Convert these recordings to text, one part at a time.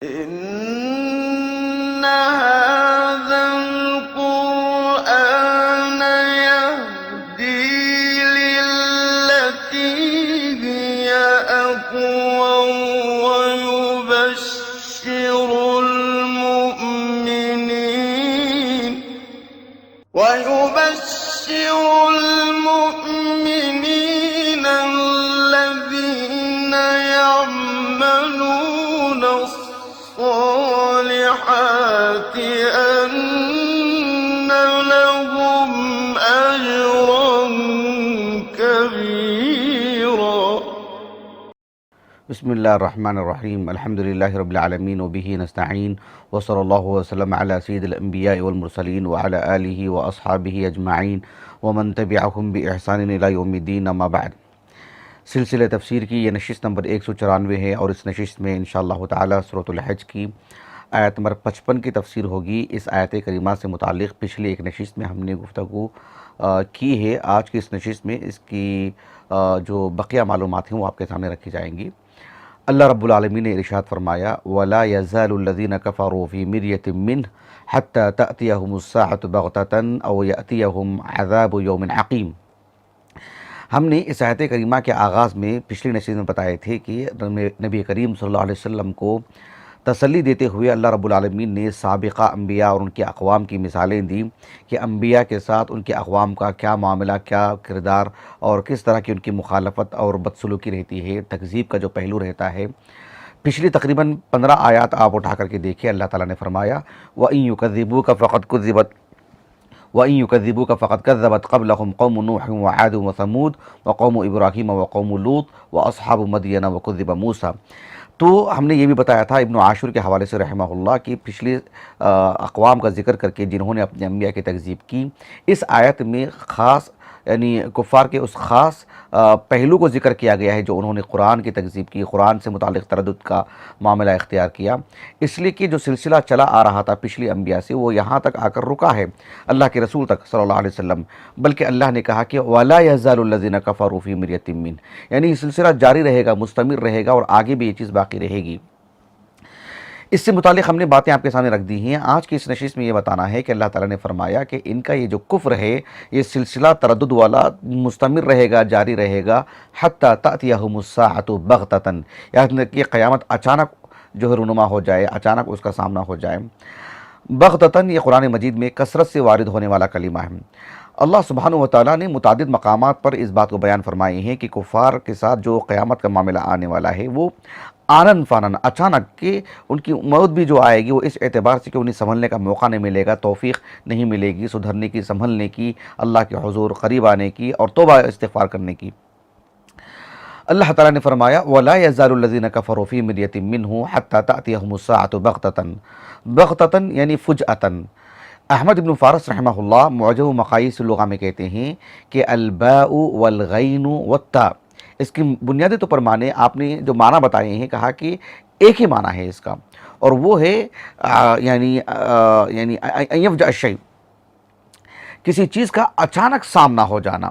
إن هذا القرآن يهدي للتي هي أقوم ويبشر المؤمنين الذين يعملون الصالحات أن لهم أجرا كبيرا. بسم اللہ الرحمن الرحیم الحمد للہ رب العالمین وبہ نستعین وصلی اللہ وسلم علی سید الانبیاء والمرسلین وعلی آلہ واصحابہ اجمعین ومن تبعہم بإحسان الی یوم الدین اما بعد. سلسلہ تفسیر کی یہ نشست نمبر 194 ہے اور اس نشست میں انشاءاللہ تعالی سورۃ الحج کی آیت نمبر 55 کی تفسیر ہوگی. اس آیت کریمہ سے متعلق پچھلی ایک نشست میں ہم نے گفتگو کی ہے. آج کی اس نشست میں اس کی جو بقیہ معلومات ہیں وہ آپ کے سامنے رکھی جائیں گی. اللہ رب العالمین نے ارشاد فرمایا وَلَا يَزَالُ الَّذِينَ كَفَرُوا فِي مِرْيَةٍ مِّنْهُ حَتَّى تَأْتِيَهُمُ السَّاعَةُ بَغْتَةً أَوْ يَأْتِيَهُمْ عَذَابُ يَوْمٍ عَقِيمٍ. ہم نے اس آیت کریمہ کے آغاز میں پچھلی نشست میں بتائے تھے کہ نبی کریم صلی اللہ علیہ وسلم کو تسلی دیتے ہوئے اللہ رب العالمین نے سابقہ انبیاء اور ان کے اقوام کی مثالیں دیں کہ انبیاء کے ساتھ ان کے اقوام کا کیا معاملہ، کیا کردار اور کس طرح کی ان کی مخالفت اور بدسلوکی رہتی ہے، تکذیب کا جو پہلو رہتا ہے. پچھلی تقریباً 15 آیات آپ اٹھا کر کے دیکھیں. اللہ تعالیٰ نے فرمایا وَإِن يُكَذِّبُوكَ فَقَدْ كَذَّبَتْ قَبْلَهُمْ قَوْمُ نُوحٍ وَعَادٌ وَثَمُودُ وَقَوْمُ إِبْرَاهِيمَ وَقَوْمُ لُوطٍ وَأَصْحَابُ مَدْيَنَ وَكُذِّبَ مُوسَىٰ. تو ہم نے یہ بھی بتایا تھا ابن عاشور کے حوالے سے رحمہ اللہ کہ پچھلی اقوام کا ذکر کر کے جنہوں نے اپنے انبیاء کی تکذیب کی، اس آیت میں خاص یعنی کفار کے اس خاص پہلو کو ذکر کیا گیا ہے جو انہوں نے قرآن کی تکذیب کی، قرآن سے متعلق تردد کا معاملہ اختیار کیا. اس لیے کہ جو سلسلہ چلا آ رہا تھا پچھلی انبیاء سے وہ یہاں تک آ کر رکا ہے اللہ کے رسول تک صلی اللہ علیہ وسلم. بلکہ اللہ نے کہا کہ وَلَا يَزَالُ الَّذِينَ كَفَرُوا فِي مِرْيَةٍ مِّنْهُ، یعنی یہ سلسلہ جاری رہے گا، مستمر رہے گا اور آگے بھی یہ چیز باقی رہے گی. اس سے متعلق ہم نے باتیں آپ کے سامنے رکھ دی ہیں. آج کی اس نشست میں یہ بتانا ہے کہ اللہ تعالیٰ نے فرمایا کہ ان کا یہ جو کفر ہے یہ سلسلہ تردد والا مستمر رہے گا، جاری رہے گا حتیٰ تأتیہم الساعۃ بغتۃ، یعنی کہ قیامت اچانک جو ہے رونما ہو جائے، اچانک اس کا سامنا ہو جائے. بغتۃ یہ قرآن مجید میں کثرت سے وارد ہونے والا کلمہ ہے. اللہ سبحانہ وتعالیٰ نے متعدد مقامات پر اس بات کو بیان فرمائے ہیں کہ کفار کے ساتھ جو قیامت کا معاملہ آنے والا ہے وہ آنن فانن اچانک کہ ان کی موت بھی جو آئے گی وہ اس اعتبار سے کہ انہیں سنبھلنے کا موقع نہیں ملے گا، توفیق نہیں ملے گی سدھرنے کی، سنبھلنے کی، اللہ کے حضور قریب آنے کی اور توبہ استغفار کرنے کی. اللہ تعالیٰ نے فرمایا وَلَا يَزَالُ الَّذِينَ كَفَرُوا فِي مِرْيَةٍ مِّنْهُ حَتَّى تَأْتِيَهُمُ السَّاعَةُ بَغْتَةً. بغتة یعنی فجأةً. احمد بن فارس رحمہ اللہ معجم مقاییس اللغہ میں کہتے ہیں کہ الباء والغین والتاء، اس کی بنیادی طور پر معنی آپ نے جو معنی بتائے ہیں کہا کہ ایک ہی معنی ہے اس کا اور وہ ہے یعنی ان یفجأ الشیء، کسی چیز کا اچانک سامنا ہو جانا.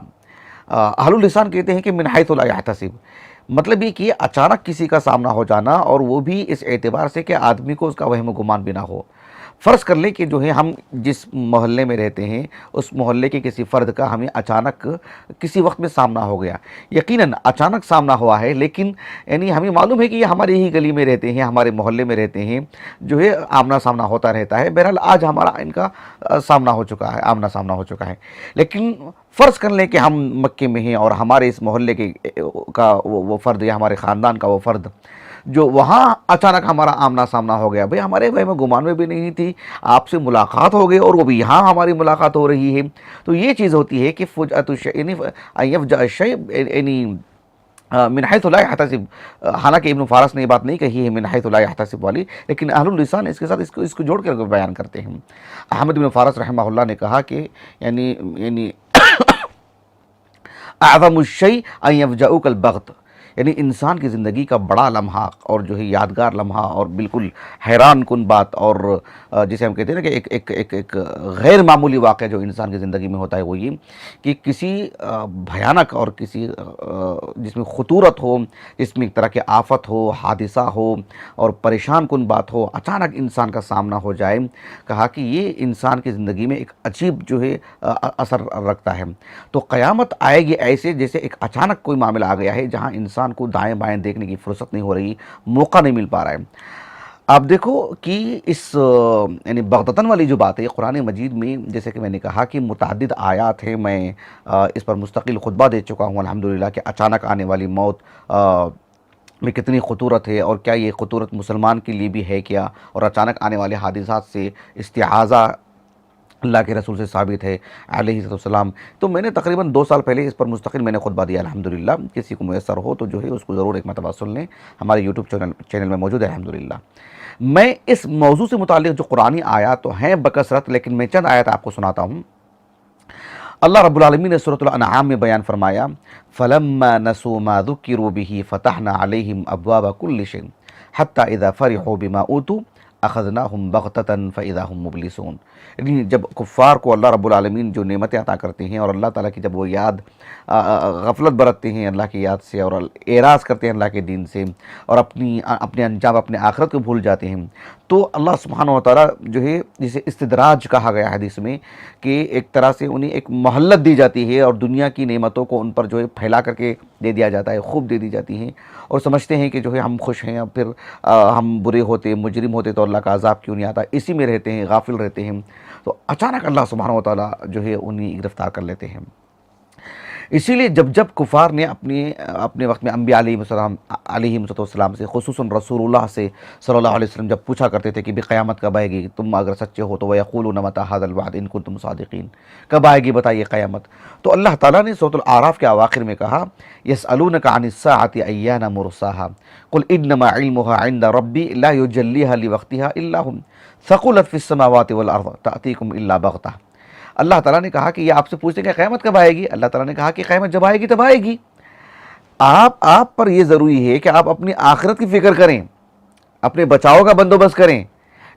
اہل اللسان کہتے ہیں کہ من حیث لا یحتسب، مطلب یہ کہ اچانک کسی کا سامنا ہو جانا اور وہ بھی اس اعتبار سے کہ آدمی کو اس کا وہم و گمان بھی نہ ہو. فرض کر لیں کہ جو ہے ہم جس محلے میں رہتے ہیں اس محلے کے کسی فرد کا ہمیں اچانک کسی وقت میں سامنا ہو گیا، یقیناً اچانک سامنا ہوا ہے لیکن یعنی ہمیں معلوم ہے کہ یہ ہماری ہی گلی میں رہتے ہیں، ہمارے محلے میں رہتے ہیں، جو ہے آمنا سامنا ہوتا رہتا ہے. بہرحال آج ہمارا ان کا سامنا ہو چکا ہے، آمنا سامنا ہو چکا ہے. لیکن فرض کر لیں کہ ہم مکے میں ہیں اور ہمارے اس محلے کا وہ فرد یا ہمارے خاندان کا وہ فرد جو وہاں اچانک ہمارا آمنا سامنا ہو گیا. بھئی ہمارے وہم گمان میں بھی نہیں تھی، آپ سے ملاقات ہو گئی اور وہ بھی یہاں ہماری ملاقات ہو رہی ہے. تو یہ چیز ہوتی ہے کہ فجأۃ الشیء یعنی ان یفجأ الشیء یعنی من حیث لا یحتسب. حالانکہ ابن فارس نے یہ بات نہیں کہی ہے من حیث لا یحتسب والی، لیکن اہل اللسان اس کے ساتھ اس کو جوڑ کر بیان کرتے ہیں. احمد بن فارس رحمہ اللہ نے کہا کہ یعنی اعظم الشیء ان یفجؤک البغت، یعنی انسان کی زندگی کا بڑا لمحہ اور جو ہے یادگار لمحہ اور بالکل حیران کن بات، اور جسے ہم کہتے ہیں نا کہ ایک غیر معمولی واقعہ جو انسان کی زندگی میں ہوتا ہے وہ یہ کہ کسی بھیانک اور کسی جس میں خطورت ہو، جس میں ایک طرح کی آفت ہو، حادثہ ہو اور پریشان کن بات ہو، اچانک انسان کا سامنا ہو جائے، کہا کہ یہ انسان کی زندگی میں ایک عجیب جو ہے اثر رکھتا ہے۔ تو قیامت آئے گی ایسے جیسے ایک اچانک کوئی معاملہ آ گیا ہے جہاں انسان کو دائیں بائیں دیکھنے کی فرصت نہیں ہو رہی، موقع نہیں مل پا رہا ہے۔ آپ دیکھو کہ اس یعنی بغتتاً والی جو بات ہے قرآن مجید میں، جیسے کہ میں نے کہا کہ متعدد آیات ہیں، میں اس پر مستقل خطبہ دے چکا ہوں الحمدللہ، کہ اچانک آنے والی موت میں کتنی خطورت ہے، اور کیا یہ خطورت مسلمان کے لیے بھی ہے کیا، اور اچانک آنے والے حادثات سے استعاذہ اللہ کے رسول سے ثابت ہے علیہ السلام۔ تو میں نے تقریباً 2 سال پہلے اس پر مستقل میں نے خطبہ دیا الحمدللہ، کسی کو میسر ہو تو جو ہے اس کو ضرور ایک مرتبہ سن لیں، ہمارے یوٹیوب چینل میں موجود ہے الحمدللہ۔ میں اس موضوع سے متعلق جو قرآنی آیات تو ہیں بکثرت، لیکن میں چند آیات آپ کو سناتا ہوں۔ اللہ رب العالمین نے سورۃ الانعام میں بیان فرمایا، فَلَمَّا نَسُوا مَا ذُكِّرُوا بِهِ فَتَحْنَا عَلَيْهِمْ أَبْوَابَ كُلِّ شَيْءٍ حَتَّى إِذَا فَرِحُوا بِمَا أُوتُوا أَخَذْنَاهُمْ بَغْتَةً فَإِذَا هُمْ مُبْلِسُونَ۔ یعنی جب کفار کو اللہ رب العالمین جو نعمتیں عطا کرتے ہیں، اور اللہ تعالیٰ کی جب وہ غفلت برتتے ہیں اللہ کی یاد سے، اور اعراض کرتے ہیں اللہ کے دین سے، اور اپنے انجام اپنے آخرت کو بھول جاتے ہیں، تو اللہ سبحانہ و تعالیٰ جو ہے جسے استدراج کہا گیا حدیث میں، کہ ایک طرح سے انہیں ایک مہلت دی جاتی ہے اور دنیا کی نعمتوں کو ان پر جو ہے پھیلا کر کے دے دیا جاتا ہے، خوب دے دی جاتی ہیں، اور سمجھتے ہیں کہ جو ہے ہم خوش ہیں، اور پھر ہم برے ہوتے مجرم ہوتے تو اللہ کا عذاب کیوں نہیں آتا، اسی میں رہتے ہیں، غافل رہتے ہیں، تو اچانک اللہ سبحانہ و تعالیٰ جو ہے انہیں گرفتار کر لیتے ہیں۔ اسی لیے جب کفار نے اپنے وقت میں انبیاء علیہ السلام سے، خصوصاً رسول اللہ سے صلی اللہ علیہ وسلم جب پوچھا کرتے تھے کہ بھی قیامت کب آئے گی، تم اگر سچے ہو تو وَيَقُولُونَ مَتَىٰ هَٰذَا الْوَعْدُ إِن كُنتُمْ صَادِقِينَ، کب آئے گی بتائیے قیامت؟ تو اللہ تعالیٰ نے سورۃ الاعراف کے اواخر میں کہا، يَسْأَلُونَكَ عَنِ السَّاعَةِ أَيَّانَ مُرْسَاهَا قُلْ إِنَّمَا عِلْمُهَا عِندَ رَبِّي لَا يُجَلِّيهَا لِوَقْتِهَا إِلَّا هُ ثَقُلَتْ فِي السَّمَاوَاتِ وَالْأَرْضِ تَأْتِيكُمْ إِلَّا بَغْتَةً۔ اللہ تعالیٰ نے کہا کہ یہ آپ سے پوچھتے ہیں کہ قیامت کب آئے گی، اللہ تعالیٰ نے کہا کہ قیامت جب آئے گی تب آئے گی۔ آپ پر یہ ضروری ہے کہ آپ اپنی آخرت کی فکر کریں، اپنے بچاؤ کا بندوبست کریں،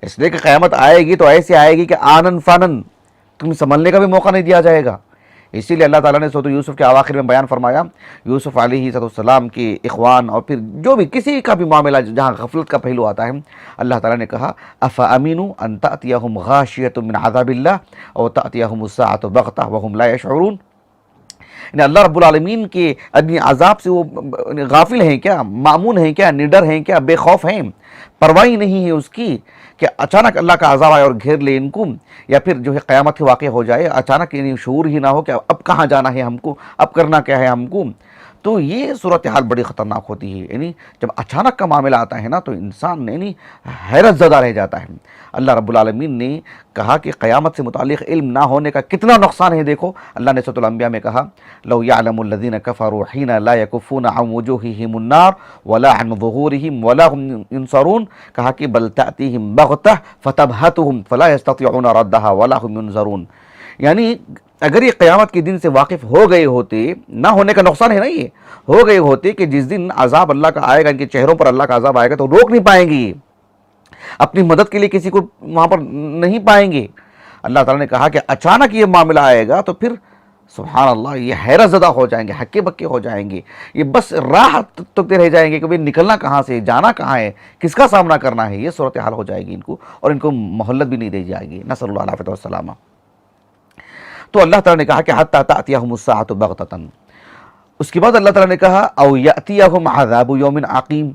اس لیے کہ قیامت آئے گی تو ایسے آئے گی کہ آنن فانن تمہیں سنبھلنے کا بھی موقع نہیں دیا جائے گا۔ اسی لیے اللہ تعالیٰ نے سورۃ یوسف کے اواخر میں بیان فرمایا، یوسف علیہ السلام کے اخوان اور پھر جو بھی کسی کا بھی معاملہ جہاں غفلت کا پہلو آتا ہے، اللہ تعالیٰ نے کہا أَفَأَمِنُوا أَن تَأْتِيَهُمْ غَاشِيَةٌ مِّنْ عَذَابِ اللَّهِ أَوْ تَأْتِيَهُمُ السَّاعَةُ بَغْتَةً وَهُمْ لَا يَشْعُرُونَ۔ یعنی اللہ رب العالمین کے عذاب سے وہ غافل ہیں کیا، معمون ہیں کیا، نڈر ہیں کیا، بے خوف ہیں، پرواہ نہیں ہے اس کی کہ اچانک اللہ کا عذاب آئے اور گھیر لے ان کو، یا پھر جو ہے قیامت ہی واقع ہو جائے، اچانک یعنی شعور ہی نہ ہو کہ اب کہاں جانا ہے ہم کو، اب کرنا کیا ہے ہم کو۔ تو یہ صورتحال بڑی خطرناک ہوتی ہے، یعنی جب اچانک کا معاملہ آتا ہے نا تو انسان یعنی حیرت زدہ رہ جاتا ہے۔ اللہ رب العالمین نے کہا کہ قیامت سے متعلق علم نہ ہونے کا کتنا نقصان ہے، دیکھو اللہ نے سورۃ الانبیاء میں کہا، لو يعلم الذين كفروا حين لا يكفون عن وجوههم النار ولا عن ظهورهم ولا هم ينصرون، کہا کہ بل تأتيهم بغتة فتبهتهم فلا يستطيعون ردها ولا هم ينظرون۔ یعنی اگر یہ قیامت کے دن سے واقف ہو گئے ہوتے، نہ ہونے کا نقصان ہے نا، یہ ہو گئے ہوتے کہ جس دن عذاب اللہ کا آئے گا، ان کے چہروں پر اللہ کا عذاب آئے گا تو روک نہیں پائیں گے، اپنی مدد کے لیے کسی کو وہاں پر نہیں پائیں گے۔ اللہ تعالیٰ نے کہا کہ اچانک یہ معاملہ آئے گا تو پھر سبحان اللہ یہ حیرت زدہ ہو جائیں گے، ہکے بکے ہو جائیں گے، یہ بس راہ تکتے رہ جائیں گے کہ نکلنا کہاں سے، جانا کہاں ہے، کس کا سامنا کرنا ہے۔ یہ صورتحال ہو جائے گی ان کو، اور ان کو مہلت بھی نہیں دی جائے گی، نسأل اللہ العافیہ والسلامہ۔ تو اللہ تعالیٰ نے کہا کہ حتیٰ تأتیہم الساعۃ بغتۃ، اس کے بعد اللہ تعالیٰ نے کہا او یأتیہم عذاب یوم عقیم،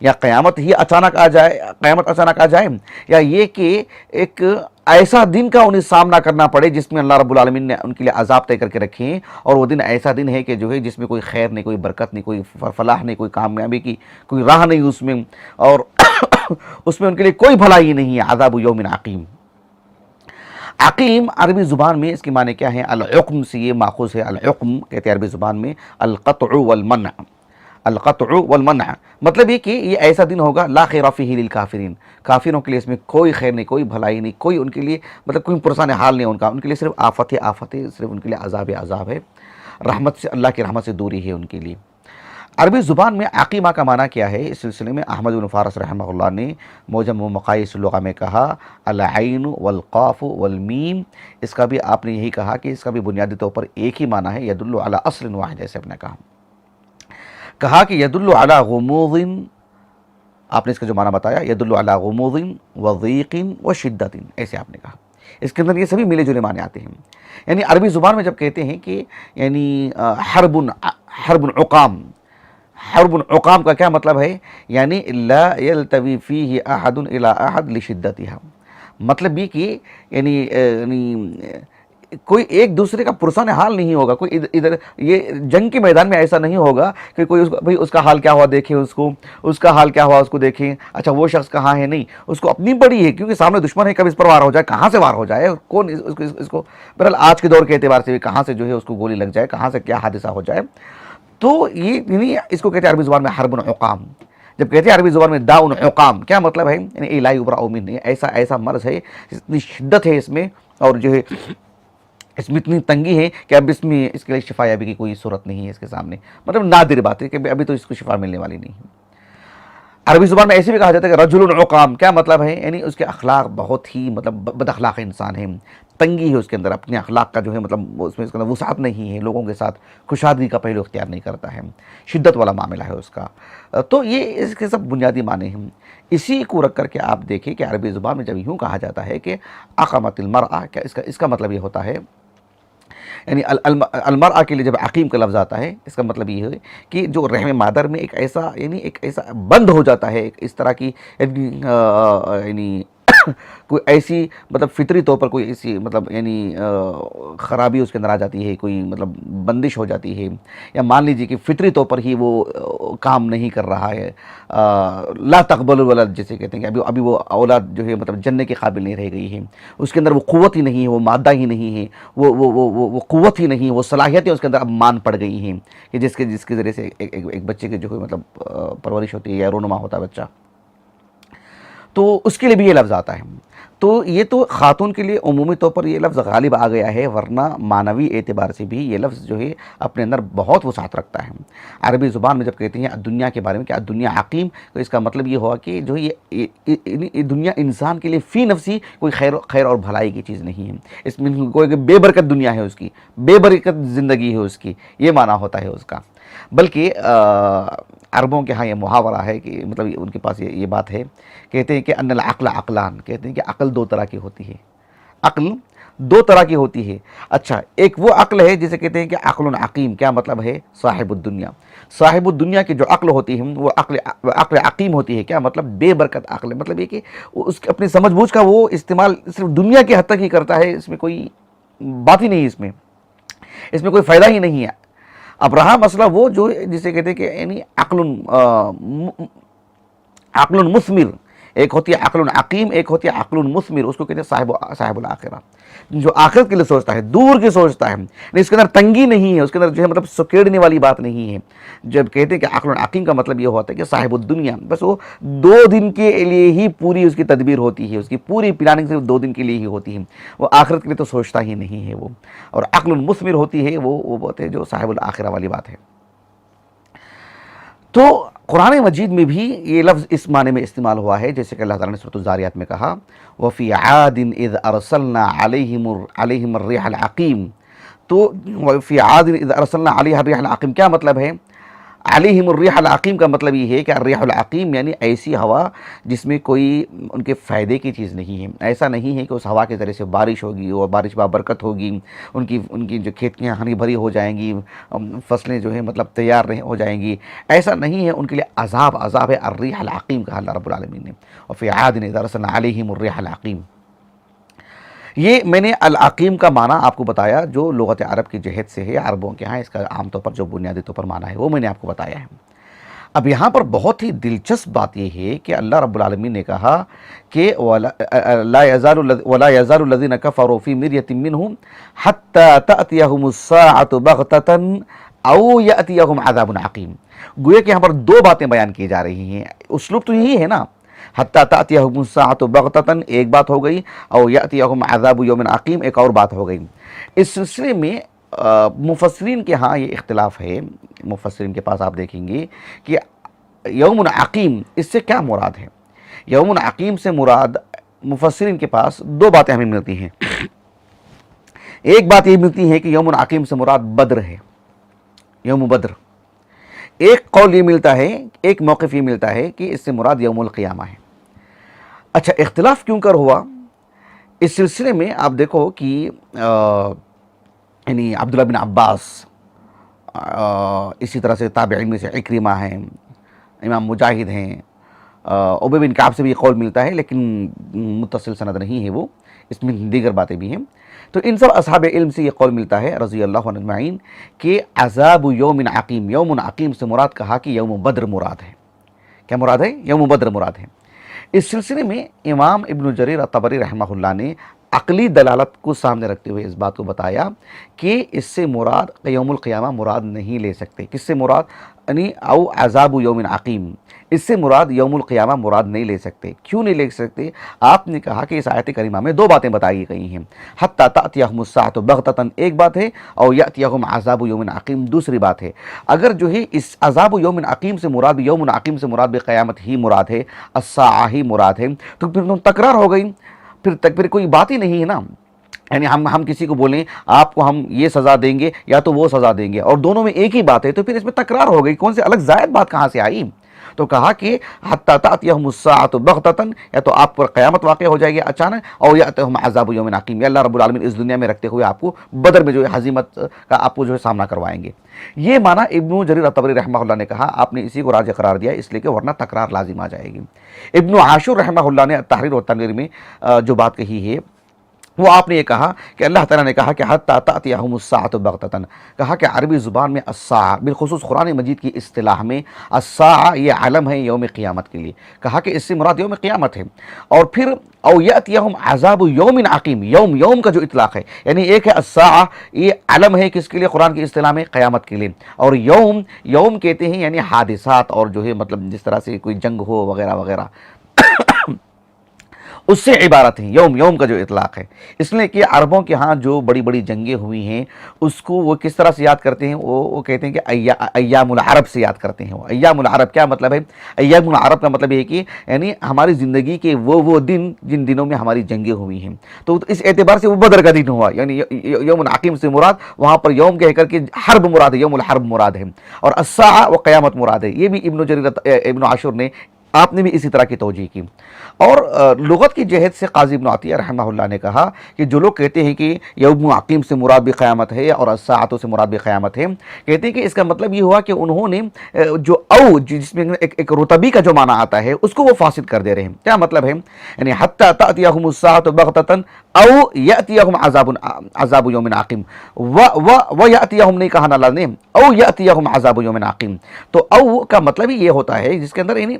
یا قیامت ہی اچانک آ جائے، قیامت اچانک آ جائے، یا یہ کہ ایک ایسا دن کا انہیں سامنا کرنا پڑے جس میں اللہ رب العالمین نے ان کے لیے عذاب طے کر کے رکھے ہیں، اور وہ دن ایسا دن ہے کہ جو ہے جس میں کوئی خیر نہیں، کوئی برکت نہیں، کوئی فلاح نہیں، کوئی کامیابی کی کوئی راہ نہیں اس میں، اور اس میں ان کے لیے کوئی بھلائی نہیں ہے۔ عذاب یوم عقیم، عقیم عربی زبان میں اس کی معنی کیا ہے؟ العقم سے یہ ماخوذ ہے، العقم کہتے ہیں عربی زبان میں القطع والمنع، القطع والمنع مطلب یہ کہ یہ ایسا دن ہوگا لا خیر فیہ للکافرین، کافروں کے لیے اس میں کوئی خیر نہیں، کوئی بھلائی نہیں، کوئی ان کے لیے مطلب کوئی پرسان حال نہیں ان کے لیے صرف آفت ہے، آفت ہے، صرف ان کے لیے عذاب ہے، عذاب ہے، رحمت سے، اللہ کی رحمت سے دوری ہے ان کے لیے۔ عربی زبان میں عقیمہ کا معنی کیا ہے؟ اس سلسلے میں احمد بن فارس رحمہ اللہ نے موجم و مقایس اللغہ میں کہا العین والقاف والمیم، اس کا بھی آپ نے یہی کہا کہ اس کا بھی بنیادی طور پر ایک ہی معنی ہے، یدل علی اصل واحد، ایسے آپ نے کہا کہ یدل علی غموض، آپ نے اس کا جو معنی بتایا یدل علی غموض وضیق وشدت، ایسے آپ نے کہا، اس کے اندر یہ سبھی ملے جلے معنی آتے ہیں۔ یعنی عربی زبان میں جب کہتے ہیں کہ یعنی حرب عقام، حرب عقام کا کیا مطلب ہے؟ یعنی لا یلتوی فیہ احد الی احد لشدتها، مطلب یہ کہ یعنی کوئی ایک دوسرے کا پرسان حال نہیں ہوگا، کوئی ادھر یہ جنگ کے میدان میں ایسا نہیں ہوگا کہ کوئی اس کا حال کیا ہوا دیکھیں، اس کا حال کیا ہوا اس کو دیکھیں، اچھا وہ شخص کہاں ہے، نہیں، اس کو اپنی پڑی ہے، کیونکہ سامنے دشمن ہے، کب اس پر وار ہو جائے، کہاں سے وار ہو جائے، کون اس کو بہرحال آج کے دور کے اعتبار سے بھی کہاں سے جو ہے اس کو گولی لگ جائے، کہاں سے کیا حادثہ ہو جائے، تو یہ اس کو کہتے ہیں عربی زبان میں حرب عقام۔ جب کہتے ہیں عربی زبان میں داء عقام، کیا مطلب ہے؟ یعنی لا یبرأ منہ، ایسا مرض ہے، اتنی شدت ہے اس میں، اور جو ہے اس میں اتنی تنگی ہے کہ اب اس کے لیے شفا یابی کی کوئی صورت نہیں ہے اس کے سامنے، مطلب نادر بات ہے کہ ابھی تو اس کو شفا ملنے والی نہیں ہے۔ عربی زبان میں ایسے بھی کہا جاتا ہے کہ رجل عقام، کیا مطلب ہے؟ یعنی اس کے اخلاق بہت ہی مطلب بد اخلاق انسان ہے، تنگی ہے اس کے اندر، اپنے اخلاق کا جو ہے مطلب اس کے اندر وسعت نہیں ہے، لوگوں کے ساتھ خوشادگی کا پہلو اختیار نہیں کرتا ہے، شدت والا معاملہ ہے اس کا۔ تو یہ اس کے سب بنیادی معنی ہیں۔ اسی کو رکھ کر کے آپ دیکھیں کہ عربی زبان میں جب یوں کہا جاتا ہے کہ اقامت المرأہ، کیا اس کا مطلب یہ ہوتا ہے، یعنی المرأہ کے لیے جب عقیم کا لفظ آتا ہے، اس کا مطلب یہ ہے کہ جو رحم مادر میں ایک ایسا بند ہو جاتا ہے، اس طرح کی یعنی کوئی ایسی مطلب فطری طور پر کوئی ایسی مطلب یعنی خرابی اس کے اندر آ جاتی ہے، کوئی مطلب بندش ہو جاتی ہے، یا مان لیجیے کہ فطری طور پر ہی وہ کام نہیں کر رہا ہے، لا تقبل الولد جسے کہتے ہیں کہ ابھی وہ اولاد جو ہے مطلب جننے کے قابل نہیں رہ گئی ہے، اس کے اندر وہ قوت ہی نہیں ہے، وہ مادہ ہی نہیں ہے، وہ قوت ہی نہیں ہے، وہ صلاحیتیں اس کے اندر اب مان پڑ گئی ہیں کہ جس کے ذریعے سے ایک بچے کے جو ہے مطلب پرورش ہوتی ہے یا رونما ہوتا ہے بچہ، تو اس کے لیے بھی یہ لفظ آتا ہے۔ تو یہ تو خاتون کے لیے عمومی طور پر یہ لفظ غالب آ گیا ہے، ورنہ معنوی اعتبار سے بھی یہ لفظ جو ہے اپنے اندر بہت وسعت رکھتا ہے۔ عربی زبان میں جب کہتے ہیں دنیا کے بارے میں کہ دنیا عقیم، تو اس کا مطلب یہ ہوا کہ جو یہ دنیا انسان کے لیے فی نفسی کوئی خیر اور بھلائی کی چیز نہیں ہے، اس میں کوئی بے برکت دنیا ہے، اس کی بے برکت زندگی ہے اس کی، یہ معنی ہوتا ہے اس کا۔ بلکہ عربوں کے ہاں یہ محاورہ ہے کہ مطلب ان کے پاس یہ بات ہے، کہتے ہیں کہ ان العقل عقلان، کہتے ہیں کہ عقل دو طرح کی ہوتی ہے، عقل دو طرح کی ہوتی ہے۔ اچھا، ایک وہ عقل ہے جسے کہتے ہیں کہ عقل عقیم، کیا مطلب ہے؟ صاحب الدنیا، صاحب الدنیا کی جو عقل ہوتی ہے وہ عقل عقیم ہوتی ہے، کیا مطلب؟ بے برکت عقل، مطلب یہ کہ اس کی اپنی سمجھ بوجھ کا وہ استعمال صرف دنیا کے حد تک ہی کرتا ہے، اس میں کوئی بات ہی نہیں ہے، اس میں کوئی فائدہ ہی نہیں ہے۔ اب رہا مسئلہ وہ جو جسے کہتے ہیں کہ یعنی عقل مثمر، ایک ہوتی ہے عقل عقیم، ایک ہوتی ہے عقل مثمر، اس کو کہتے ہیں صاحب الآخرہ، جو آخرت کے لیے سوچتا ہے، دور کی سوچتا ہے، اس کے اندر تنگی نہیں ہے، اس کے اندر جو ہے مطلب سکیڑنے والی بات نہیں ہے۔ جب کہتے ہیں کہ عقل عقیم کا مطلب یہ ہوتا ہے کہ صاحب الدنیا، بس وہ 2 دن کے لیے ہی پوری اس کی تدبیر ہوتی ہے، اس کی پوری پلاننگ صرف 2 دن کے لیے ہی ہوتی ہے، وہ آخرت کے لیے تو سوچتا ہی نہیں ہے وہ۔ اور عقل مثمر ہوتی ہے وہ بات ہے جو صاحب الآخرہ والی بات ہے۔ تو قرآن مجید میں بھی یہ لفظ اس معنی میں استعمال ہوا ہے، جیسے کہ اللہ تعالیٰ نے سورۃ الذاریات میں کہا وَفِي عَادٍ إِذْ أَرْسَلْنَا عَلَيْهِمُ الرِّيحَ الْعَقِيمَ، تو وَفِي عَادٍ إِذْ أَرْسَلْنَا عَلَيْهَا الرِّيحَ الْعَقِيمَ کیا مطلب ہے؟ علیہم الریح العقیم کا مطلب یہ ہے کہ الریح العقیم یعنی ایسی ہوا جس میں کوئی ان کے فائدے کی چیز نہیں ہے، ایسا نہیں ہے کہ اس ہوا کے ذریعے سے بارش ہوگی اور بارش بابرکت ہوگی، ان کی جو کھیتیاں ہری بھری ہو جائیں گی، فصلیں جو ہے مطلب تیار ہو جائیں گی، ایسا نہیں ہے، ان کے لیے عذاب ہے۔ الریح العقیم کہا اللہ رب العالمین نے، وفی عاد اذ ارسلنا علیہم الریح العقیم۔ یہ میں نے العقیم کا معنی آپ کو بتایا جو لغت عرب کی جہت سے ہے، عربوں کے ہاں اس کا عام طور پر جو بنیادی طور پر معنی ہے وہ میں نے آپ کو بتایا ہے۔ اب یہاں پر بہت ہی دلچسپ بات یہ ہے کہ اللہ رب العالمین نے کہا کہ وَلَا يَزَالُ الَّذِينَ كَفَرُوا فِي مِرْيَةٍ مِّنْهُ حَتَّى تَأْتِيَهُمُ السَّاعَةُ بَغْتَةً أَوْ يَأْتِيَهُمْ عَذَابٌ عَقِيمٌ۔ گویا کہ یہاں پر 2 باتیں بیان کی جا رہی ہیں، اسلوب تو یہی ہے نا، حتیٰ تأتیہم الساعۃ بغتۃ ایک بات ہو گئی، او یأتیہم عذاب یوم عقیم ایک اور بات ہو گئی۔ اس سلسلے میں مفسرین کے ہاں یہ اختلاف ہے، مفسرین کے پاس آپ دیکھیں گے کہ یوم عقیم اس سے کیا مراد ہے۔ یوم عقیم سے مراد مفسرین کے پاس دو باتیں ہمیں ملتی ہیں۔ ایک بات یہ ملتی ہے کہ یوم عقیم سے مراد بدر ہے، یوم بدر۔ ایک قول یہ ملتا ہے، ایک موقف یہ ملتا ہے کہ اس سے مراد یوم القیامہ ہے۔ اچھا، اختلاف کیوں کر ہوا؟ اس سلسلے میں آپ دیکھو کہ یعنی عبداللہ بن عباس، اسی طرح سے تابعین میں سے اکرمہ ہیں، امام مجاہد ہیں، ابی بن کعب سے بھی یہ قول ملتا ہے لیکن متصل سند نہیں ہے وہ، اس میں دیگر باتیں بھی ہیں۔ تو ان سب اصحاب علم سے یہ قول ملتا ہے رضی اللہ عنہ اجمعین کہ عذاب یوم عقیم، یوم عقیم سے مراد کہا کہ یوم بدر مراد ہے۔ کیا مراد ہے؟ یوم بدر مراد ہے۔ اس سلسلے میں امام ابن جریر الطبری رحمہ اللہ نے عقلی دلالت کو سامنے رکھتے ہوئے اس بات کو بتایا کہ اس سے مراد یوم القیامہ مراد نہیں لے سکتے۔ کس سے مراد؟ یعنی او عذاب یوم عقیم، اس سے مراد یوم القیامہ مراد نہیں لے سکتے۔ کیوں نہیں لے سکتے؟ آپ نے کہا کہ اس آیت کریمہ میں دو باتیں بتائی گئی ہیں، حتی تأتیہم الساعۃ بغتۃ ایک بات ہے، اور یأتیہم عذاب یوم عقیم دوسری بات ہے۔ اگر جو ہے اس عذاب یوم عقیم سے مراد، یوم عقیم سے مراد بھی قیامت ہی مراد ہے، الساعہ ہی مراد ہے، تو پھر تکرار ہو گئی، پھر کوئی بات ہی نہیں ہے نا۔ یعنی ہم کسی کو بولیں آپ کو ہم یہ سزا دیں گے یا تو وہ سزا دیں گے، اور دونوں میں ایک ہی بات ہے، تو پھر اس میں تکرار ہو گئی، کون سے الگ زائد بات کہاں سے آئی؟ تو کہا کہ حتی تأتیہم الساعۃ بغتۃ، یا تو آپ پر قیامت واقع ہو جائے گی اچانک، اور یأتیہم عذاب یوم عقیم، یا اللہ رب العالمین اس دنیا میں رکھتے ہوئے آپ کو بدر میں جو ہے ہزیمت کا آپ کو جو ہے سامنا کروائیں گے۔ یہ معنی ابن جریر الطبری رحمہ اللہ نے کہا، آپ نے اسی کو راجح قرار دیا اس لیے کہ ورنہ تکرار لازم آ جائے گی۔ ابن عاشور رحمہ اللہ نے التحریر و التنویر میں جو بات کہی ہے وہ آپ نے یہ کہا کہ اللہ تعالیٰ نے کہا کہ حتی تأتیہم الساعۃ بغتۃ، کہا کہ عربی زبان میں الساعہ، بالخصوص قرآن مجید کی اصطلاح میں الساعہ یہ علم ہے یوم قیامت کے لیے، کہا کہ اس سے مراد یوم قیامت ہے۔ اور پھر او یأتیہم عذاب یوم عقیم، یوم کا جو اطلاق ہے، یعنی ایک ہے الساعہ، یہ علم ہے کس کے لیے؟ قرآن کی اصطلاح میں قیامت کے لیے، اور یوم کہتے ہیں یعنی حادثات، اور جو ہے مطلب جس طرح سے کوئی جنگ ہو وغیرہ وغیرہ اس سے عبارت ہے یوم کا جو اطلاق ہے۔ اس لیے کہ عربوں کے ہاں جو بڑی بڑی جنگیں ہوئی ہیں اس کو وہ کس طرح سے یاد کرتے ہیں؟ وہ کہتے ہیں کہ ایام العرب سے یاد کرتے ہیں۔ وہ ایام العرب کیا مطلب ہے؟ ایام العرب کا مطلب یہ ہے کہ یعنی ہماری زندگی کے وہ دن جن دنوں میں ہماری جنگیں ہوئی ہیں، تو اس اعتبار سے وہ بدر کا دن ہوا، یعنی یوم العقیم سے مراد وہاں پر یوم کہہ کر کے حرب مراد ہے، یوم الحرب مراد ہے، اور الساعہ و قیامت مراد ہے۔ یہ بھی ابن عاشور نے، آپ نے بھی اسی طرح کی توجیہ کی۔ اور لغت کی جہت سے قاضی ابن عطیہ رحمہ اللہ نے کہا کہ جو لوگ کہتے ہیں کہ یوم عقیم سے مراد بھی قیامت ہے اور الساعۃ سے مراد بھی قیامت ہے، کہتے ہیں کہ اس کا مطلب یہ ہوا کہ انہوں نے جو او جس میں ایک رتبی کا جو معنی آتا ہے اس کو وہ فاسد کر دے رہے ہیں۔ کیا مطلب ہے؟ یعنی حتی تأتیہم الساعۃ بغتۃ او یأتیہم عذاب یوم عقیم، و یأتیہم نہیں کہا اللہ نے، او یأتیہم عذاب یوم عقیم، تو او کا مطلب ہی یہ ہوتا ہے جس کے اندر یعنی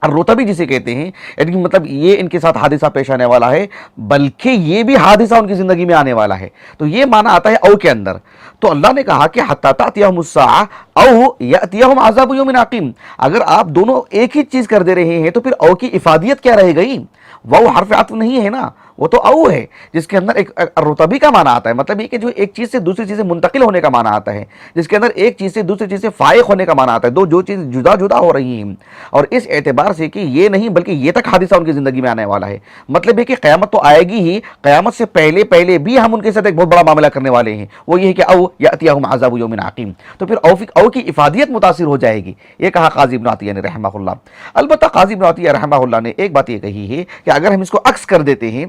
رتبی جسے کہتے ہیں، یعنی مطلب یہ ان کے ساتھ حادثہ پیش آنے والا ہے، بلکہ یہ بھی حادثہ ان کی زندگی میں آنے والا ہے، تو یہ معنی آتا ہے او کے اندر۔ تو اللہ نے کہا کہ حتی تأتیہم الساعہ او یأتیہم عذاب یوم عقیم، اگر آپ دونوں ایک ہی چیز کر دے رہے ہیں تو پھر او کی افادیت کیا رہ گئی؟ وہ حرف عطف نہیں ہے نا، وہ تو او ہے جس کے اندر ایک رتبی کا معنی آتا ہے، مطلب یہ کہ جو ایک چیز سے دوسری چیز سے منتقل ہونے کا معنی آتا ہے، جس کے اندر ایک چیز سے دوسری چیز سے فائق ہونے کا معنی آتا ہے، جو چیز جدا جدا ہو رہی ہیں، اور اس اعتبار سے کہ یہ نہیں بلکہ یہ تک حادثہ ان کی زندگی میں آنے والا ہے، مطلب یہ کہ قیامت تو آئے گی ہی، قیامت سے پہلے بھی ہم ان کے ساتھ ایک بہت بڑا معاملہ کرنے والے ہیں، وہ یہ ہے کہ او یأتیہم عذاب یوم عقیم، تو پھر او کی افادیت متاثر ہو جائے گی، یہ کہا قاضی ابن عطیہ نے رحمہ اللہ۔ البتہ قاضی ابن عطیہ رحمہ اللہ نے ایک بات یہ کہی ہے کہ اگر ہم اس کو عکس کر دیتے ہیں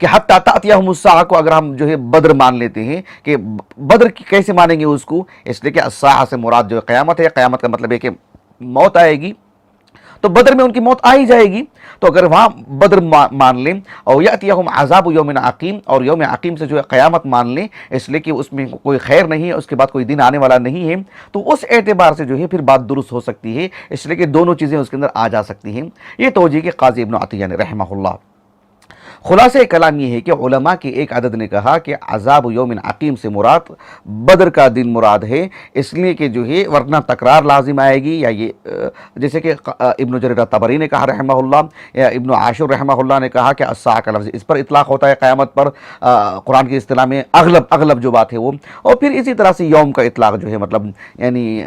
کہ حتی تأتیہم الساعہ کو اگر ہم جو ہے بدر مان لیتے ہیں، کہ بدر کیسے مانیں گے اس کو؟ اس لیے کہ الساعہ سے مراد جو ہے قیامت ہے، قیامت کا مطلب ہے کہ موت آئے گی، تو بدر میں ان کی موت آ ہی جائے گی، تو اگر وہاں بدر مان لیں اور یأتیہم عذاب یوم عقیم، اور یوم عقیم سے جو ہے قیامت مان لیں، اس لیے کہ اس میں کوئی خیر نہیں ہے، اس کے بعد کوئی دن آنے والا نہیں ہے، تو اس اعتبار سے جو ہے پھر بات درست ہو سکتی ہے، اس لیے کہ دونوں چیزیں اس کے اندر آ جا سکتی ہیں۔ یہ توجیہ کہ قاضی ابن عطیہ نے رحمہ اللہ۔ خلاصہ کلام یہ ہے کہ علماء کی ایک عدد نے کہا کہ عذاب یوم عقیم سے مراد بدر کا دن مراد ہے، اس لیے کہ جو ہے ورنہ تکرار لازم آئے گی، یا یہ جیسے کہ ابن جریر طبری نے کہا رحمہ اللہ، یا ابن عاشر رحمہ اللہ نے کہا کہ الساعہ کا لفظ اس پر اطلاق ہوتا ہے قیامت پر، قرآن کی اصطلاح میں اغلب جو بات ہے وہ، اور پھر اسی طرح سے یوم کا اطلاق جو ہے مطلب یعنی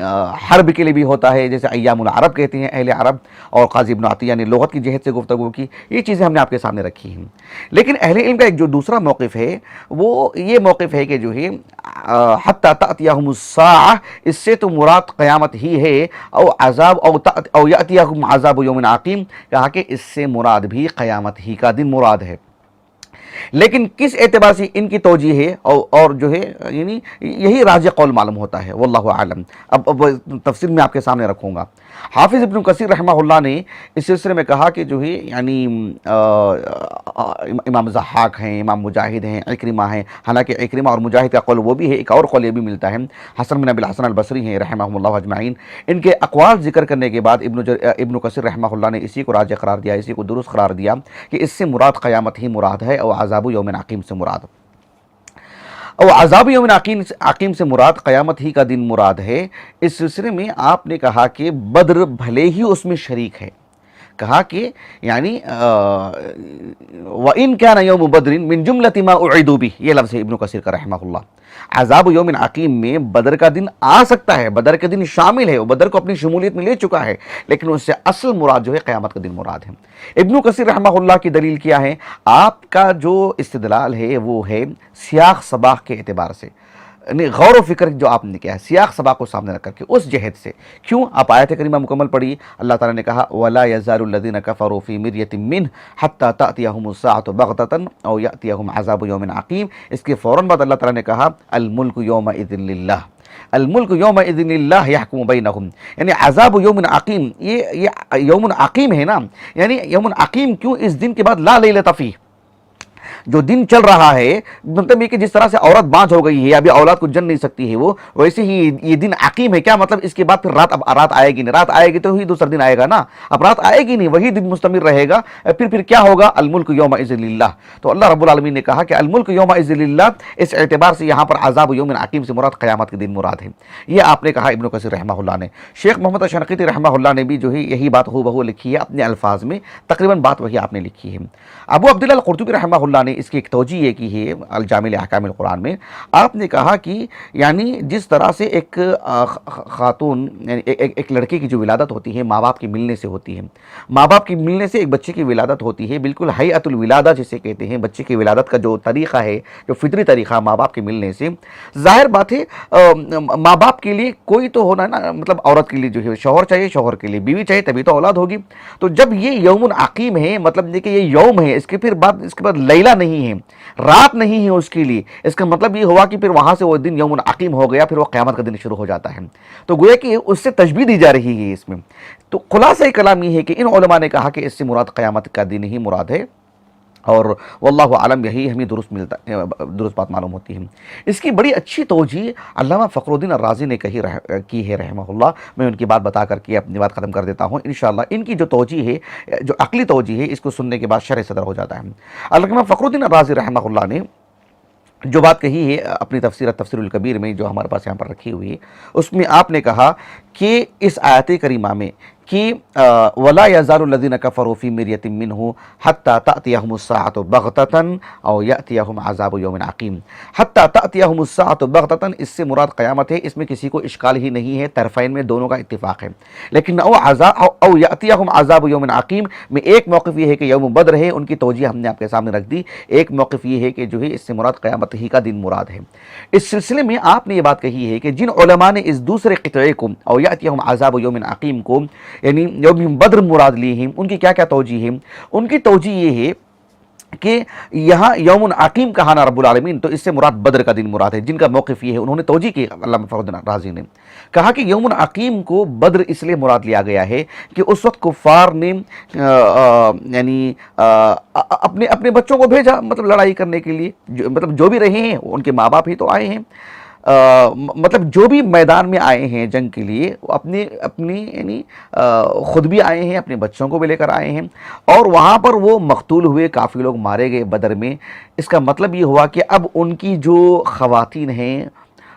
حرب کے لیے بھی ہوتا ہے، جیسے ایام العرب کہتے ہیں اہل عرب، اور قاضی ابن عطیہ نے لغت کی جہت سے گفتگو کی، یہ چیزیں ہم نے آپ کے سامنے رکھی ہیں۔ لیکن اہل علم کا ایک جو دوسرا موقف ہے وہ یہ موقف ہے کہ جو ہے حتی تأتیہم الساعہ، اس سے تو مراد قیامت ہی ہے، او عذاب او یأتیہم عذاب یوم عقیم، کہا کہ اس سے مراد بھی قیامت ہی کا دن مراد ہے۔ لیکن کس اعتبار سے ان کی توجیہ ہے اور جو ہے یعنی یہی راجح قول معلوم ہوتا ہے، واللہ اعلم۔ اب تفسیر میں آپ کے سامنے رکھوں گا۔ حافظ ابن کثیر رحمہ اللہ نے اس سلسلے میں کہا کہ جو ہے یعنی امام ضحاک ہیں، امام مجاہد ہیں، عکرمہ ہیں، حالانکہ عکرمہ اور مجاہد کا قول وہ بھی ہے، ایک اور قول یہ بھی ملتا ہے، حسن بن ابی الحسن البصری ہیں رحمہم اللہ اجمعین، ان کے اقوال ذکر کرنے کے بعد ابن کثیر رحمہ اللہ نے اسی کو راجح قرار دیا، اسی کو درست قرار دیا کہ اس سے مراد قیامت ہی مراد ہے، اور عذاب یوم عقیم سے مراد، اور عذاب یوم عقیم سے مراد قیامت ہی کا دن مراد ہے۔ اس سلسلے میں آپ نے کہا کہ بدر بھلے ہی اس میں شریک ہے، کہا کہ یعنی وَإِن كَانَ يَوْمُ بَدْرٍ مِّن جُمْلَةِ مَا أُعِدُوا بِهِ، یہ لفظ ہے ابن کثیر کا رحمہ اللہ۔ عذاب یوم عقیم میں بدر کا دن آ سکتا ہے، بدر کے دن شامل ہے، وہ بدر کو اپنی شمولیت میں لے چکا ہے، لیکن اس سے اصل مراد جو ہے قیامت کا دن مراد ہے۔ ابن کثیر رحمہ اللہ کی دلیل کیا ہے؟ آپ کا جو استدلال ہے وہ ہے سیاق سباق کے اعتبار سے، یعنی غور و فکر جو آپ نے کیا ہے سیاق سباق کو سامنے رکھ کر کے اس جہت سے۔ کیوں؟ آپ آیت کریمہ مکمل پڑھی، اللہ تعالیٰ نے کہا وَلَا يَزَالُ الَّذِينَ كَفَرُوا فِي مِرْيَةٍ مِّنْهُ حَتَّى تَأْتِيَهُمُ السَّاعَةُ بَغْتَةً أَوْ يَأْتِيَهُمْ عَذَابُ يَوْمٍ عَقِيمٍ، اس کے فوراً بعد اللہ تعالیٰ نے کہا الْمُلْكُ يَوْمَئِذٍ لِلَّهِ، الْمُلْكُ يَوْمَئِذٍ لِلَّهِ يَحْكُمُ بَيْنَهُمْ، یعنی عذاب یوم عقیم، یہ یوم عقیم ہے نا، یعنی یوم عقیم کیوں؟ اس دن کے بعد لا لیلۃ فیہ، جو دن چل رہا ہے، مطلب یہ کہ جس طرح سے عورت بانجھ ہو گئی ہے، ابھی اولاد کو جن نہیں سکتی ہے وہ، ویسے ہی یہ دن عقیم ہے۔ کیا مطلب؟ اس کے بعد پھر رات آئے گی نہیں، رات آئے گی تو ہی دوسرا دن آئے گا نا، اب رات آئے گی نہیں، وہی دن مستمر رہے گا، پھر کیا ہوگا؟ الملک یومئذ للہ۔ تو اللہ رب العالمین نے کہا کہ الملک یومئذ للہ، اس اعتبار سے یہاں پر عذاب یوم عقیم سے مراد قیامت کے دن مراد ہے، یہ آپ نے کہا ابن کثیر رحمہ اللہ نے۔ شیخ محمد شنقیطی رحمہ اللہ نے بھی جو ہے یہی بات ہو بہو لکھی ہے اپنے الفاظ میں، تقریباً بات وہی آپ نے لکھی ہے۔ ابو عبداللہ القرطبی رحمہ اللہ نے اس کی ایک توجیہ یہ کی ہے الجامع لاحکام القرآن میں، آپ نے کہا کہ یعنی جس طرح سے ایک خاتون یعنی ایک لڑکے کی جو ولادت ہوتی ہے ماں باپ کے ملنے سے ہوتی ہے، ماں باپ کے ملنے سے ایک بچے کی ولادت ہوتی ہے، بالکل حیۃ الولادہ جسے کہتے ہیں، بچے کی ولادت کا جو طریقہ ہے، جو فطری طریقہ ماں باپ کے ملنے سے، ظاہر بات ہے ماں باپ کے لیے کوئی تو ہونا نا، مطلب عورت کے لیے جو ہے شوہر چاہیے، شوہر کے لیے بیوی چاہیے، تبھی تو اولاد ہوگی۔ تو جب یہ یوم عقیم ہے، مطلب کہ یہ یوم ہے، اس کے بعد لیلہ نہیں ہے، رات نہیں ہے اس کے لیے، اس کا مطلب یہ ہوا کہ پھر وہاں سے وہ دن یوم عقیم ہو گیا، پھر وہ قیامت کا دن شروع ہو جاتا ہے، تو گویا کہ اس سے تشبیہ دی جا رہی ہے اس میں۔ تو خلاصہ کلام یہ ہے کہ ان علماء نے کہا کہ اس سے مراد قیامت کا دن ہی مراد ہے، اور واللہ عالم یہی ہمیں درست بات معلوم ہوتی ہے۔ اس کی بڑی اچھی توجیہ علامہ فخر الدین الرازی نے کی ہے رحمہ اللہ، میں ان کی بات بتا کر کے اپنی بات ختم کر دیتا ہوں انشاءاللہ۔ ان کی جو توجیہ ہے، جو عقلی توجیہ ہے، اس کو سننے کے بعد شرح صدر ہو جاتا ہے۔ علامہ فخر الدین الرازی رحمہ اللہ نے جو بات کہی ہے اپنی تفسیر الکبیر میں، جو ہمارے پاس یہاں پر رکھی ہوئی ہے، اس میں آپ نے کہا کہ اس آیت کریمہ میں کہ وَلَا يَزَالُ الَّذِينَ كَفَرُوا فِي مِرْيَةٍ مِّنْهُ حَتَّى تَأْتِيَهُمُ السَّاعَةُ بَغْتَةً أَوْ يَأْتِيَهُمْ عَذَابُ يَوْمٍ عَقِيمٍ، حَتَّى تَأْتِيَهُمُ السَّاعَةُ بَغْتَةً، اس سے مراد قیامت ہے، اس میں کسی کو اشکال ہی نہیں ہے، طرفین میں دونوں کا اتفاق ہے۔ لیکن أو يَأْتِيَهُمْ عَذَابُ يَوْمٍ عَقِيمٍ میں ایک موقف یہ ہے کہ یوم بدر ہے، ان کی توجیہ ہم نے آپ کے سامنے رکھ دی، ایک موقف یہ ہے کہ جو ہے اس سے مراد قیامت ہی کا دن مراد ہے۔ اس سلسلے میں آپ نے یہ بات کہی ہے کہ جن علماء نے اس دوسرے قطعے کو أو يأتيهم عذاب يوم عقيم کو یعنی یوم بدر مراد لی ہیں، ان کی کیا کیا توجیہ ہے؟ ان کی توجیہ یہ ہے کہ یہاں یوم عقیم کہا نا رب العالمین، تو اس سے مراد بدر کا دن مراد ہے، جن کا موقف یہ ہے انہوں نے توجیہ کی۔ علامہ فخر الدین الرازی نے کہا کہ یوم عقیم کو بدر اس لیے مراد لیا گیا ہے کہ اس وقت کفار نے یعنی اپنے بچوں کو بھیجا، مطلب لڑائی کرنے کے لیے، مطلب جو بھی رہے ہیں ان کے ماں باپ ہی تو آئے ہیں، مطلب جو بھی میدان میں آئے ہیں جنگ کے لیے وہ اپنی یعنی خود بھی آئے ہیں، اپنے بچوں کو بھی لے کر آئے ہیں، اور وہاں پر وہ مقتول ہوئے، کافی لوگ مارے گئے بدر میں۔ اس کا مطلب یہ ہوا کہ اب ان کی جو خواتین ہیں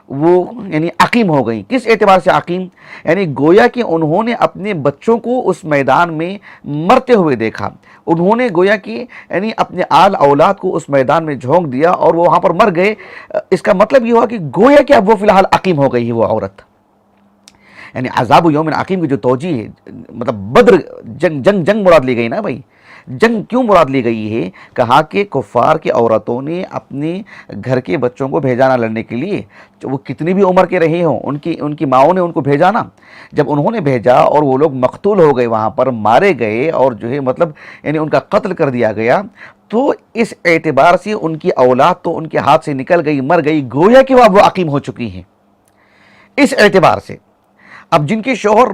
وہ یعنی عقیم ہو گئیں۔ کس اعتبار سے عقیم؟ یعنی گویا کہ انہوں نے اپنے بچوں کو اس میدان میں مرتے ہوئے دیکھا، انہوں نے گویا کہ یعنی اپنے آل اولاد کو اس میدان میں جھونک دیا اور وہ وہاں پر مر گئے۔ اس کا مطلب یہ ہوا کہ گویا کہ اب وہ فی الحال عقیم ہو گئی ہے وہ عورت۔ یعنی عذاب یوم عقیم کی جو توجہ ہے، مطلب بدر جنگ مراد لی گئی نا بھائی۔ جنگ کیوں مراد لی گئی ہے؟ کہا کہ کفار کی عورتوں نے اپنے گھر کے بچوں کو بھیجا نہ لڑنے کے لیے، وہ کتنی بھی عمر کے رہے ہوں، ان کی ماؤں نے ان کو بھیجا نا۔ جب انہوں نے بھیجا اور وہ لوگ مقتول ہو گئے، وہاں پر مارے گئے اور جو ہے مطلب یعنی ان کا قتل کر دیا گیا، تو اس اعتبار سے ان کی اولاد تو ان کے ہاتھ سے نکل گئی، مر گئی، گویا کہ وہ عقیم ہو چکی ہیں۔ اس اعتبار سے اب جن کے شوہر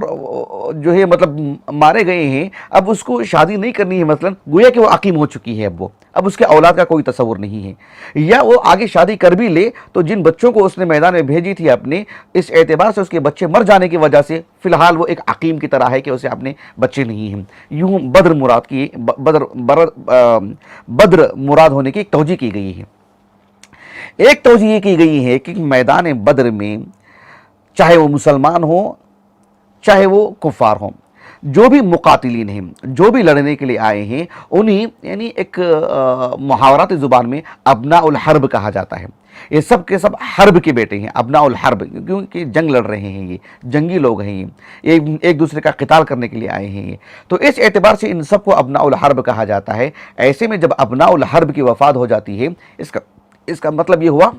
جو ہے مطلب مارے گئے ہیں، اب اس کو شادی نہیں کرنی ہے مثلا، گویا کہ وہ عقیم ہو چکی ہے، اب اس کے اولاد کا کوئی تصور نہیں ہے، یا وہ آگے شادی کر بھی لے تو جن بچوں کو اس نے میدان میں بھیجی تھی اپنے، اس اعتبار سے اس کے بچے مر جانے کی وجہ سے فی الحال وہ ایک عقیم کی طرح ہے کہ اسے اپنے بچے نہیں ہیں۔ یوں بدر مراد ہونے کی ایک توجہ کی گئی ہے۔ ایک توجہ یہ کی گئی ہے کہ میدان بدر میں چاہے وہ مسلمان ہوں چاہے وہ کفار ہوں، جو بھی مقاتلین ہیں، جو بھی لڑنے کے لیے آئے ہیں، انہیں یعنی ایک محاورات زبان میں ابناء الحرب کہا جاتا ہے۔ یہ سب کے سب حرب کے بیٹے ہیں، ابناء الحرب، کیونکہ جنگ لڑ رہے ہیں، یہ جنگی لوگ ہیں، یہ ایک دوسرے کا قتال کرنے کے لیے آئے ہیں یہ، تو اس اعتبار سے ان سب کو ابناء الحرب کہا جاتا ہے۔ ایسے میں جب ابناء الحرب کی وفات ہو جاتی ہے، اس کا مطلب یہ ہوا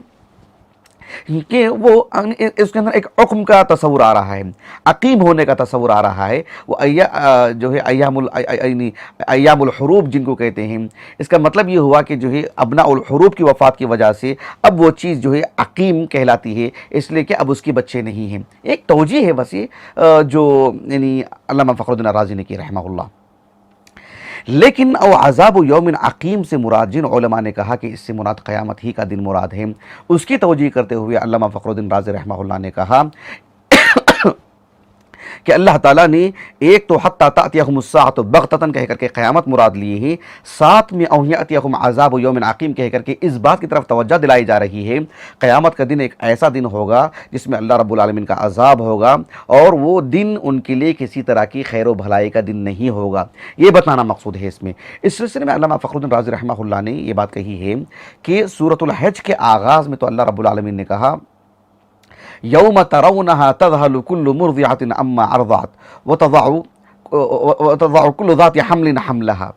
کہ وہ اس کے اندر ایک حکم کا تصور آ رہا ہے، عقیم ہونے کا تصور آ رہا ہے۔ وہ جو ہے ایام الحروب جن کو کہتے ہیں، اس کا مطلب یہ ہوا کہ جو ہے ابناء الحروب کی وفات کی وجہ سے اب وہ چیز جو ہے عقیم کہلاتی ہے، اس لیے کہ اب اس کے بچے نہیں ہیں۔ ایک توجہ ہے بس یہ جو یعنی علامہ فخر الدین الرازی نے کی رحمہ اللہ۔ لیکن او عذاب یوم عقیم سے مراد جن علماء نے کہا کہ اس سے مراد قیامت ہی کا دن مراد ہے، اس کی توجہ کرتے ہوئے علامہ فخر الدین رازی رحمہ اللہ نے کہا کہ اللہ تعالیٰ نے ایک تو حتی تأتیہم الساعۃ بغتۃ کہہ کر کے قیامت مراد لی ہے، ساتھ میں او یأتیہم عذاب یوم عقیم کہہ کر کے اس بات کی طرف توجہ دلائی جا رہی ہے، قیامت کا دن ایک ایسا دن ہوگا جس میں اللہ رب العالمین کا عذاب ہوگا، اور وہ دن ان کے لیے کسی طرح کی خیر و بھلائی کا دن نہیں ہوگا، یہ بتانا مقصود ہے اس میں۔ اس سلسلے میں علامہ فخر الدین رازی رحمہ اللہ نے یہ بات کہی ہے کہ سورۃ الحج کے آغاز میں تو اللہ رب العالمین نے کہا یوم ترونها تذهل كل مرضعة عما ارضعت وتضع كل ذات حمل حملها،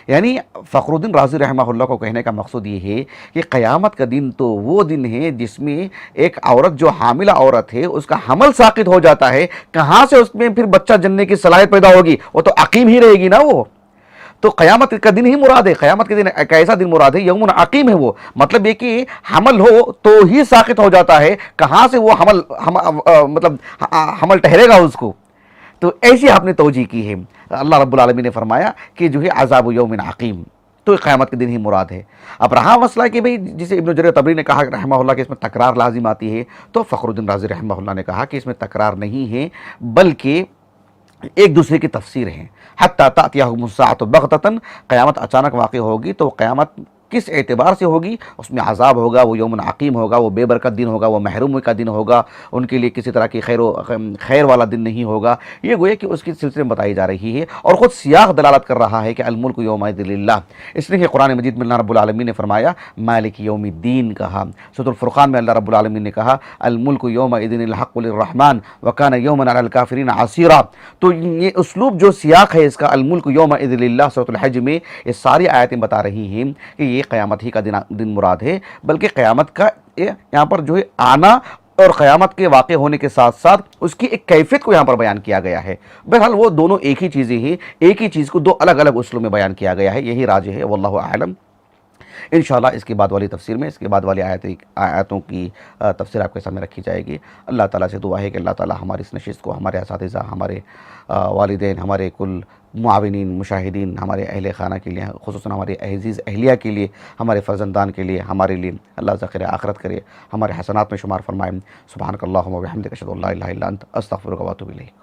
یعنی فخر الدین رازی رحمہ اللہ کو کہنے کا مقصود یہ ہے کہ قیامت کا دن تو وہ دن ہے جس میں ایک عورت جو حاملہ عورت ہے اس کا حمل ساقط ہو جاتا ہے، کہاں سے اس میں پھر بچہ جننے کی صلاحیت پیدا ہوگی؟ وہ تو عقیم ہی رہے گی نا وہ۔ تو قیامت کا دن ہی مراد ہے، قیامت کے دن ایک ایسا دن مراد ہے یوم عقیم ہے وہ، مطلب یہ کہ حمل ہو تو ہی ساقط ہو جاتا ہے، کہاں سے وہ مطلب حمل ٹھہرے گا اس کو؟ تو ایسی آپ نے توجہ کی ہے۔ اللہ رب العالمین نے فرمایا کہ جو ہے عذاب یوم عقیم، تو قیامت کے دن ہی مراد ہے۔ اب رہا مسئلہ کہ بھئی جسے ابن جریر طبری نے کہا رحمہ اللہ کہ اس میں تکرار لازم آتی ہے، تو فخر الدین رازی رحمہ اللہ نے کہا کہ اس میں تکرار نہیں ہے بلکہ ایک دوسرے کی تفسیر ہیں۔ حتی تأتیہم الساعۃ بغتۃ، قیامت اچانک واقع ہوگی تو قیامت کس اعتبار سے ہوگی؟ اس میں عذاب ہوگا، وہ یوم عقیم ہوگا، وہ بے برکت دن ہوگا، وہ محرومی کا دن ہوگا، ان کے لیے کسی طرح کی خیر والا دن نہیں ہوگا، یہ گویا کہ اس کی سلسلے میں بتائی جا رہی ہے، اور خود سیاق دلالت کر رہا ہے کہ الملک یومئذ للہ، اس لیے کہ قرآن مجید میں اللہ رب العالمین نے فرمایا مالک یوم الدین کہا، سورۃ الفرقان میں اللہ رب العالمین نے کہا الملک یومئذ الحق للرحمن وکان یوما علی الکافرین عسیرا۔ تو یہ اسلوب جو سیاق ہے اس کا الملک یومئذ للہ سورۃ الحج میں، یہ ساری آیتیں بتا رہی ہیں کہ یہ قیامت ہی کا دن مراد ہے، بلکہ قیامت کا یہاں پر جو ہے آنا اور قیامت کے واقع ہونے کے ساتھ ساتھ اس کی ایک کیفیت کو یہاں پر بیان کیا گیا ہے۔ بہرحال وہ دونوں ایک ہی چیزیں ہیں، ایک ہی چیز کو دو الگ الگ اسلوب میں بیان کیا گیا ہے، یہی راجح ہے، واللہ اعلم۔ انشاءاللہ اس کے بعد والی تفسیر میں اس کے بعد والی آیاتوں کی تفسیر آپ کے سامنے رکھی جائے گی۔ اللہ تعالیٰ سے دعا ہے کہ اللہ تعالیٰ ہماری اس نشست کو، ہمارے اساتذہ، ہمارے والدین، ہمارے کل معاونین مشاہدین ہمارے اہل خانہ کے لیے، خصوصاً ہمارے عزیز اہلیہ کے لیے، ہمارے فرزندان کے لیے، ہمارے لیے اللہ ذخیرہ آخرت کرے، ہمارے حسنات میں شمار فرمائے۔ سبحانک اللہم و بحمدک اشہد ان لا الہ الا انت استغفرک و اتوب الیک۔